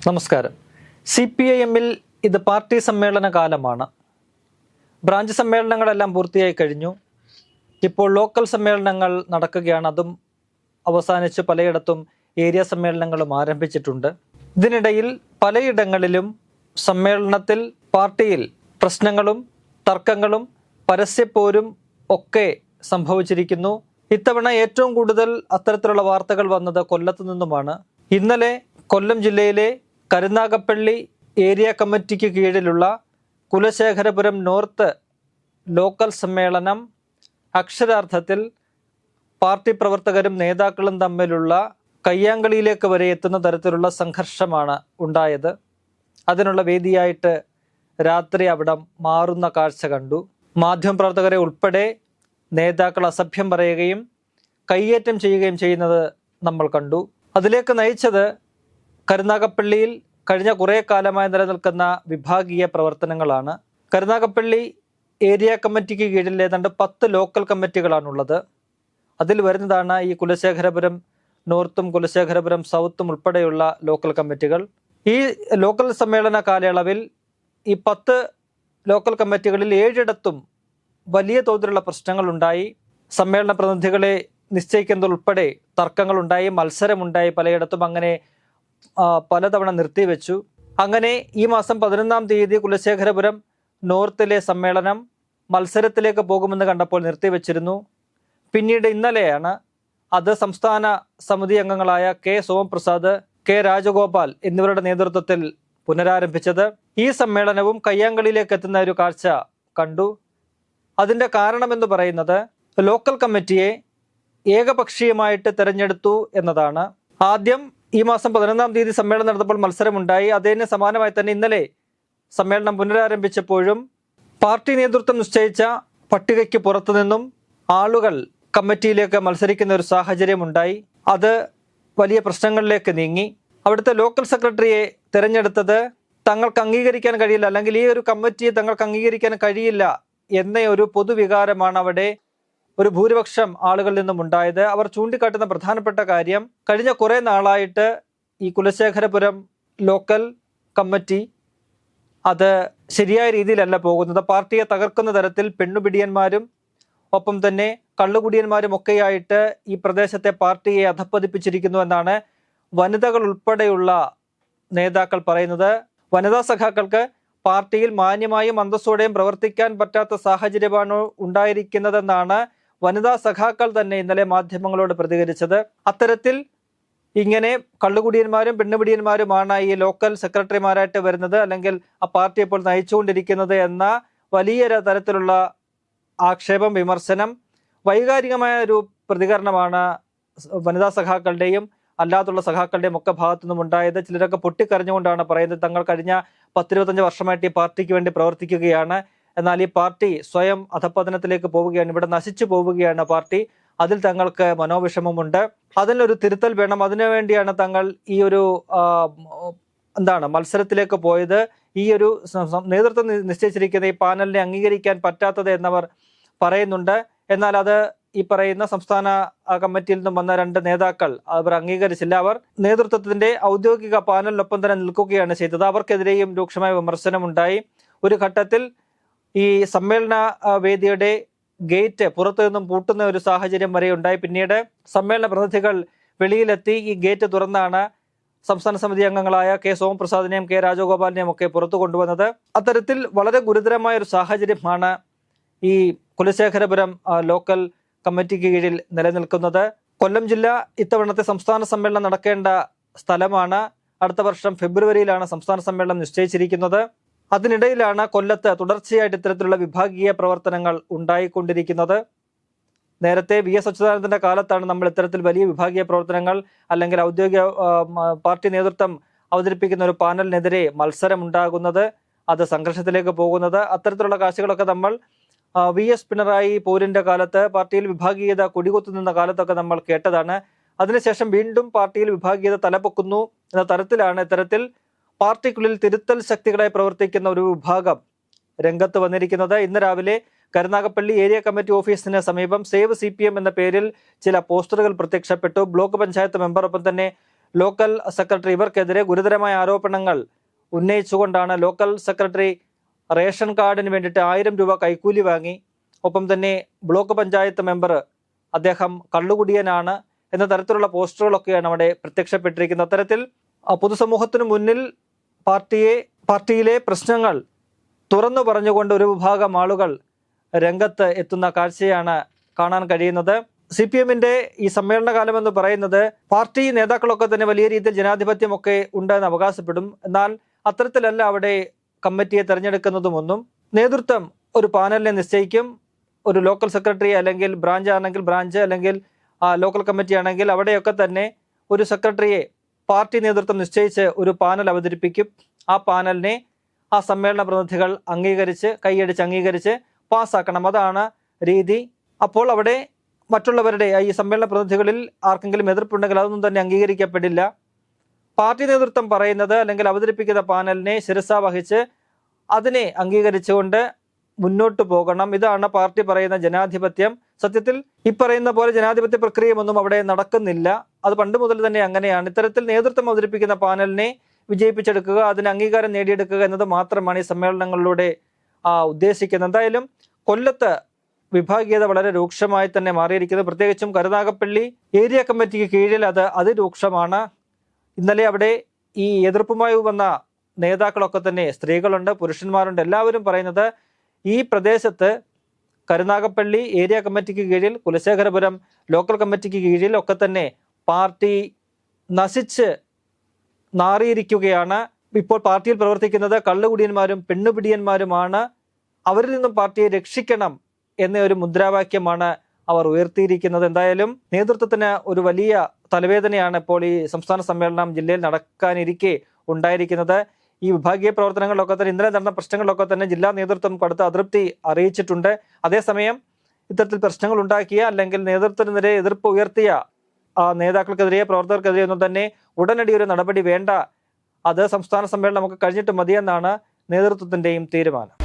നമസ്കാരം. CPIM-ൽ ഇത് പാർട്ടി സമ്മേളന കാലമാണ്. ബ്രാഞ്ച് സമ്മേളനങ്ങളെല്ലാം പൂർത്തിയായി കഴിഞ്ഞു. ഇപ്പോൾ ലോക്കൽ സമ്മേളനങ്ങൾ നടക്കുകയാണ്. അതും അവസാനിച്ച് പലയിടത്തും ഏരിയ സമ്മേളനങ്ങളും ആരംഭിച്ചിട്ടുണ്ട്. ഇതിനിടയിൽ പലയിടങ്ങളിലും സമ്മേളനത്തിൽ പാർട്ടിയിൽ പ്രശ്നങ്ങളും തർക്കങ്ങളും പരസ്യപ്പോരും ഒക്കെ സംഭവിച്ചിരിക്കുന്നു. ഇത്തവണ ഏറ്റവും കൂടുതൽ അത്തരത്തിലുള്ള വാർത്തകൾ വന്നത് കൊല്ലത്തു നിന്നുമാണ്. ഇന്നലെ കൊല്ലം ജില്ലയിലെ കരുനാഗപ്പള്ളി ഏരിയ കമ്മിറ്റിക്ക് കീഴിലുള്ള കുലശേഖരപുരം നോർത്ത് ലോക്കൽ സമ്മേളനം അക്ഷരാർത്ഥത്തിൽ പാർട്ടി പ്രവർത്തകരും നേതാക്കളും തമ്മിലുള്ള കയ്യാങ്കളിയിലേക്ക് വരെ എത്തുന്ന തരത്തിലുള്ള സംഘർഷമാണ് ഉണ്ടായത്. അതിനുള്ള വേദിയായിട്ട് രാത്രി അവിടം മാറുന്ന കാഴ്ച കണ്ടു. മാധ്യമപ്രവർത്തകരെ ഉൾപ്പെടെ നേതാക്കൾ അസഭ്യം പറയുകയും കയ്യേറ്റം ചെയ്യുകയും ചെയ്യുന്നത് നമ്മൾ കണ്ടു. അതിലേക്ക് നയിച്ചത് കരുനാഗപ്പള്ളിയിൽ കഴിഞ്ഞ കുറേ കാലമായി നിലനിൽക്കുന്ന വിഭാഗീയ പ്രവർത്തനങ്ങളാണ്. കരുനാഗപ്പള്ളി ഏരിയ കമ്മിറ്റിക്ക് കീഴിൽ ഏതാണ്ട് 10 ലോക്കൽ കമ്മിറ്റികളാണുള്ളത്. അതിൽ വരുന്നതാണ് ഈ കുലശേഖരപുരം നോർത്തും കുലശേഖരപുരം സൗത്തും ഉൾപ്പെടെയുള്ള ലോക്കൽ കമ്മിറ്റികൾ. ഈ ലോക്കൽ സമ്മേളന കാലയളവിൽ ഈ 10 ലോക്കൽ കമ്മിറ്റികളിൽ 7ഇടത്തും വലിയ തോതിലുള്ള പ്രശ്നങ്ങളുണ്ടായി. സമ്മേളന പ്രതിനിധികളെ നിശ്ചയിക്കുന്നതുൾപ്പെടെ തർക്കങ്ങളുണ്ടായി, മത്സരമുണ്ടായി. പലയിടത്തും അങ്ങനെ പലതവണ നിർത്തിവെച്ചു. അങ്ങനെ ഈ മാസം 11-ാം തീയതി കുലശേഖരപുരം നോർത്തിലെ സമ്മേളനം മത്സരത്തിലേക്ക് പോകുമെന്ന് കണ്ടപ്പോൾ നിർത്തിവെച്ചിരുന്നു. പിന്നീട് ഇന്നലെയാണ് അത് സംസ്ഥാന സമിതി അംഗങ്ങളായ K. സോമപ്രസാദ്, K. രാജഗോപാൽ എന്നിവരുടെ നേതൃത്വത്തിൽ പുനരാരംഭിച്ചത്. ഈ സമ്മേളനവും കയ്യാങ്കളിയിലേക്ക് എത്തുന്ന ഒരു കാഴ്ച കണ്ടു. അതിൻ്റെ കാരണമെന്ന് പറയുന്നത് ലോക്കൽ കമ്മിറ്റിയെ ഏകപക്ഷീയമായിട്ട് തെരഞ്ഞെടുത്തു എന്നതാണ്. ആദ്യം ഈ മാസം 11-ാം തീയതി സമ്മേളനം നടന്നപ്പോൾ മത്സരമുണ്ടായി. അതിന് സമാനമായി തന്നെ ഇന്നലെ സമ്മേളനം പുനരാരംഭിച്ചപ്പോഴും പാർട്ടി നേതൃത്വം നിശ്ചയിച്ച പട്ടികയ്ക്ക് പുറത്തു നിന്നും ആളുകൾ കമ്മിറ്റിയിലേക്ക് മത്സരിക്കുന്ന ഒരു സാഹചര്യം ഉണ്ടായി. അത് വലിയ പ്രശ്നങ്ങളിലേക്ക് നീങ്ങി. അവിടുത്തെ ലോക്കൽ സെക്രട്ടറിയെ തിരഞ്ഞെടുത്തത് തങ്ങൾക്ക് അംഗീകരിക്കാൻ കഴിയില്ല, അല്ലെങ്കിൽ ഈ ഒരു കമ്മിറ്റിയെ തങ്ങൾക്ക് അംഗീകരിക്കാൻ കഴിയില്ല എന്ന ഒരു പൊതുവികാരമാണ് അവിടെ ഒരു ഭൂരിപക്ഷം ആളുകളിൽ നിന്നും ഉണ്ടായത്. അവർ ചൂണ്ടിക്കാട്ടുന്ന പ്രധാനപ്പെട്ട കാര്യം, കഴിഞ്ഞ കുറേ നാളായിട്ട് ഈ കുലശേഖരപുരം ലോക്കൽ കമ്മിറ്റി അത് ശരിയായ രീതിയിലല്ല പോകുന്നത്. പാർട്ടിയെ തകർക്കുന്ന തരത്തിൽ പെണ്ണുപിടിയന്മാരും ഒപ്പം തന്നെ കള്ളുകുടിയന്മാരും ഒക്കെയായിട്ട് ഈ പ്രദേശത്തെ പാർട്ടിയെ അധപ്പതിപ്പിച്ചിരിക്കുന്നു എന്നാണ് വനിതകൾ ഉൾപ്പെടെയുള്ള നേതാക്കൾ പറയുന്നത്. വനിതാ സഖാക്കൾക്ക് പാർട്ടിയിൽ മാന്യമായും അന്തസ്സോടെയും പ്രവർത്തിക്കാൻ പറ്റാത്ത സാഹചര്യമാണ് ഉണ്ടായിരിക്കുന്നതെന്നാണ് വനിതാ സഖാക്കൾ തന്നെ ഇന്നലെ മാധ്യമങ്ങളോട് പ്രതികരിച്ചത്. അത്തരത്തിൽ ഇങ്ങനെ കള്ളുകുടിയന്മാരും പെണ്ണുപിടിയന്മാരുമാണ് ഈ ലോക്കൽ സെക്രട്ടറിമാരായിട്ട് വരുന്നത്, അല്ലെങ്കിൽ ആ പാർട്ടി ഇപ്പോൾ നയിച്ചുകൊണ്ടിരിക്കുന്നത് എന്ന വലിയ തരത്തിലുള്ള ആക്ഷേപം, വിമർശനം, വൈകാരികമായ ഒരു പ്രതികരണമാണ് വനിതാ സഖാക്കളുടെയും അല്ലാതുള്ള സഖാക്കളുടെയും ഒക്കെ ഭാഗത്തു നിന്നും ഉണ്ടായത്. ചിലരൊക്കെ പൊട്ടിക്കരഞ്ഞുകൊണ്ടാണ് പറയുന്നത്, തങ്ങൾ കഴിഞ്ഞ 10-25 വർഷമായിട്ട് ഈ പാർട്ടിക്ക് വേണ്ടി പ്രവർത്തിക്കുകയാണ്, എന്നാൽ ഈ പാർട്ടി സ്വയം അധപ്പതനത്തിലേക്ക് പോവുകയാണ്, ഇവിടെ നശിച്ചു പോവുകയാണ് പാർട്ടി, അതിൽ തങ്ങൾക്ക് മനോവിഷമമുണ്ട്, അതിനൊരു തിരുത്തൽ വേണം, അതിനുവേണ്ടിയാണ് തങ്ങൾ ഈ ഒരു മത്സരത്തിലേക്ക് പോയത്, ഈ ഒരു നേതൃത്വം നിശ്ചയിച്ചിരിക്കുന്ന ഈ പാനലിനെ അംഗീകരിക്കാൻ പറ്റാത്തത് എന്നവർ പറയുന്നുണ്ട്. എന്നാൽ അത് ഈ പറയുന്ന സംസ്ഥാന കമ്മിറ്റിയിൽ നിന്നും വന്ന 2 നേതാക്കൾ അവർ അംഗീകരിച്ചില്ല. അവർ നേതൃത്വത്തിന്റെ ഔദ്യോഗിക പാനലിനൊപ്പം തന്നെ നിൽക്കുകയാണ് ചെയ്തത്. അവർക്കെതിരെയും രൂക്ഷമായ വിമർശനമുണ്ടായി. ഒരു ഘട്ടത്തിൽ ഈ സമ്മേളന വേദിയുടെ ഗേറ്റ് പുറത്തു നിന്നും പൂട്ടുന്ന ഒരു സാഹചര്യം വരെ ഉണ്ടായി. പിന്നീട് സമ്മേളന പ്രതിനിധികൾ വെളിയിലെത്തി ഈ ഗേറ്റ് തുറന്നാണ് സംസ്ഥാന സമിതി അംഗങ്ങളായ K. സോമപ്രസാദിനെയും K. രാജഗോപാലിനെയും ഒക്കെ പുറത്തു കൊണ്ടുവന്നത്. അത്തരത്തിൽ വളരെ ഗുരുതരമായ ഒരു സാഹചര്യമാണ് ഈ കുലശേഖരപുരം ലോക്കൽ കമ്മിറ്റിക്ക് കീഴിൽ നിലനിൽക്കുന്നത്. കൊല്ലം ജില്ല ഇത്തവണത്തെ സംസ്ഥാന സമ്മേളനം നടക്കേണ്ട സ്ഥലമാണ്. അടുത്ത വർഷം ഫെബ്രുവരിയിലാണ് സംസ്ഥാന സമ്മേളനം നിശ്ചയിച്ചിരിക്കുന്നത്. അതിനിടയിലാണ് കൊല്ലത്ത് തുടർച്ചയായിട്ട് ഇത്തരത്തിലുള്ള വിഭാഗീയ പ്രവർത്തനങ്ങൾ ഉണ്ടായിക്കൊണ്ടിരിക്കുന്നത്. നേരത്തെ VS അച്യുതാനന്ദന്റെ കാലത്താണ് നമ്മൾ ഇത്തരത്തിൽ വലിയ വിഭാഗീയ പ്രവർത്തനങ്ങൾ, അല്ലെങ്കിൽ ഔദ്യോഗിക പാർട്ടി നേതൃത്വം അവതരിപ്പിക്കുന്ന ഒരു പാനലിനെതിരെ മത്സരം ഉണ്ടാകുന്നത്, അത് സംഘർഷത്തിലേക്ക് പോകുന്നത്. അത്തരത്തിലുള്ള കാഴ്ചകളൊക്കെ നമ്മൾ VS പിണറായി പോരിന്റെ കാലത്ത് പാർട്ടിയിൽ വിഭാഗീയത കൊടികുത്തു നിന്ന കാലത്തൊക്കെ നമ്മൾ കേട്ടതാണ്. അതിനുശേഷം വീണ്ടും പാർട്ടിയിൽ വിഭാഗീയത തലപൊക്കുന്നു എന്ന തരത്തിലാണ് ഇത്തരത്തിൽ പാർട്ടിക്കുള്ളിൽ തിരുത്തൽ ശക്തികളായി പ്രവർത്തിക്കുന്ന ഒരു വിഭാഗം രംഗത്ത് വന്നിരിക്കുന്നത്. ഇന്ന് രാവിലെ കരുനാഗപ്പള്ളി ഏരിയ കമ്മിറ്റി ഓഫീസിന് സമീപം സേവ് CPM എന്ന പേരിൽ ചില പോസ്റ്ററുകൾ പ്രത്യക്ഷപ്പെട്ടു. ബ്ലോക്ക് പഞ്ചായത്ത് മെമ്പർ ഒപ്പം തന്നെ ലോക്കൽ സെക്രട്ടറി. ഇവർക്കെതിരെ ഗുരുതരമായ ആരോപണങ്ങൾ ഉന്നയിച്ചുകൊണ്ടാണ് ലോക്കൽ സെക്രട്ടറി റേഷൻ കാർഡിന് വേണ്ടിയിട്ട് 1000 രൂപ കൈക്കൂലി വാങ്ങി. ഒപ്പം തന്നെ ബ്ലോക്ക് പഞ്ചായത്ത് മെമ്പർ അദ്ദേഹം കള്ളുകുടിയനാണ് എന്ന തരത്തിലുള്ള പോസ്റ്ററുകളൊക്കെയാണ് അവിടെ പ്രത്യക്ഷപ്പെട്ടിരിക്കുന്നത്. അത്തരത്തിൽ പൊതുസമൂഹത്തിനു മുന്നിൽ പാർട്ടിയിലെ പ്രശ്നങ്ങൾ തുറന്നു പറഞ്ഞുകൊണ്ട് ഒരു വിഭാഗം ആളുകൾ രംഗത്ത് എത്തുന്ന കാഴ്ചയാണ് കാണാൻ കഴിയുന്നത്. CPM-ന്റെ ഈ സമ്മേളന കാലം എന്ന് പറയുന്നത് പാർട്ടി നേതാക്കളൊക്കെ തന്നെ വലിയ രീതിയിൽ ജനാധിപത്യമൊക്കെ ഉണ്ടെന്ന് അവകാശപ്പെടും. എന്നാൽ അത്തരത്തിലല്ല അവിടെ കമ്മിറ്റിയെ തെരഞ്ഞെടുക്കുന്നതുമൊന്നും. നേതൃത്വം ഒരു പാനലിനെ നിശ്ചയിക്കും. ഒരു ലോക്കൽ സെക്രട്ടറി അല്ലെങ്കിൽ ബ്രാഞ്ച് ആണെങ്കിൽ ബ്രാഞ്ച്, അല്ലെങ്കിൽ ലോക്കൽ കമ്മിറ്റി ആണെങ്കിൽ അവിടെയൊക്കെ തന്നെ ഒരു സെക്രട്ടറിയെ പാർട്ടി നേതൃത്വം നിശ്ചയിച്ച് ഒരു പാനൽ അവതരിപ്പിക്കും. ആ പാനലിനെ ആ സമ്മേളന പ്രതിനിധികൾ കൈയടിച്ച് അംഗീകരിച്ച് പാസ്സാക്കണം. അതാണ് രീതി. അപ്പോൾ അവിടെ മറ്റുള്ളവരുടെ ഈ സമ്മേളന പ്രതിനിധികളിൽ ആർക്കെങ്കിലും എതിർപ്പുണ്ടെങ്കിൽ അതൊന്നും തന്നെ അംഗീകരിക്കപ്പെടില്ല. പാർട്ടി നേതൃത്വം പറയുന്നത് അല്ലെങ്കിൽ അവതരിപ്പിക്കുന്ന പാനലിനെ ശിരസാ വഹിച്ച് അതിനെ അംഗീകരിച്ചുകൊണ്ട് മുന്നോട്ട് പോകണം. ഇതാണ് പാർട്ടി പറയുന്ന ജനാധിപത്യം. സത്യത്തിൽ ഈ പറയുന്ന പോലെ ജനാധിപത്യ പ്രക്രിയയൊന്നും അവിടെ നടക്കുന്നില്ല. അത് പണ്ട് മുതൽ തന്നെ അങ്ങനെയാണ്. ഇത്തരത്തിൽ നേതൃത്വം അവതരിപ്പിക്കുന്ന പാനലിനെ വിജയിപ്പിച്ചെടുക്കുക, അതിന് അംഗീകാരം നേടിയെടുക്കുക എന്നത് മാത്രമാണ് ഈ സമ്മേളനങ്ങളിലൂടെ ഉദ്ദേശിക്കുന്നത്. എന്തായാലും കൊല്ലത്ത് വിഭാഗീയത വളരെ രൂക്ഷമായി തന്നെ മാറിയിരിക്കുന്നത്. പ്രത്യേകിച്ചും കരുനാഗപ്പള്ളി ഏരിയ കമ്മിറ്റിക്ക് കീഴിൽ അത് അതിരൂക്ഷമാണ്. ഇന്നലെ അവിടെ ഈ എതിർപ്പുമായി വന്ന നേതാക്കളൊക്കെ തന്നെ സ്ത്രീകളുണ്ട്, പുരുഷന്മാരുണ്ട്. എല്ലാവരും പറയുന്നത് ഈ പ്രദേശത്ത് കരുനാഗപ്പള്ളി ഏരിയ കമ്മിറ്റിക്ക് കീഴിൽ, കുലശേഖരപുരം ലോക്കൽ കമ്മിറ്റിക്ക് കീഴിൽ ഒക്കെ തന്നെ പാർട്ടി നശിച്ച് നാറിയിരിക്കുകയാണ്. ഇപ്പോൾ പാർട്ടിയിൽ പ്രവർത്തിക്കുന്നത് കള്ളുകുടിയന്മാരും പെണ്ണുപിടിയന്മാരുമാണ്. അവരിൽ നിന്നും പാർട്ടിയെ രക്ഷിക്കണം എന്ന ഒരു മുദ്രാവാക്യമാണ് അവർ ഉയർത്തിയിരിക്കുന്നത്. എന്തായാലും നേതൃത്വത്തിന് ഒരു വലിയ തലവേദനയാണ് ഇപ്പോൾ ഈ സംസ്ഥാന സമ്മേളനം ജില്ലയിൽ നടക്കാനിരിക്കെ ഉണ്ടായിരിക്കുന്നത്. ഈ വിഭാഗീയ പ്രവർത്തനങ്ങളിലൊക്കെ തന്നെ ഇന്നലെ നടന്ന പ്രശ്നങ്ങളിലൊക്കെ തന്നെ ജില്ലാ നേതൃത്വം കടുത്ത അതൃപ്തി അറിയിച്ചിട്ടുണ്ട്. അതേസമയം ഇത്തരത്തിൽ പ്രശ്നങ്ങൾ ഉണ്ടാക്കിയ അല്ലെങ്കിൽ നേതൃത്വത്തിനെതിരെ എതിർപ്പ് ഉയർത്തിയ നേതാക്കൾക്കെതിരെ, പ്രവർത്തകർക്കെതിരെ ഒന്നും തന്നെ ഉടനടി ഒരു നടപടി വേണ്ട. അത് സംസ്ഥാന സമ്മേളനം നമുക്ക് കഴിഞ്ഞിട്ട് മതിയെന്നാണ് നേതൃത്വത്തിന്റെയും തീരുമാനം.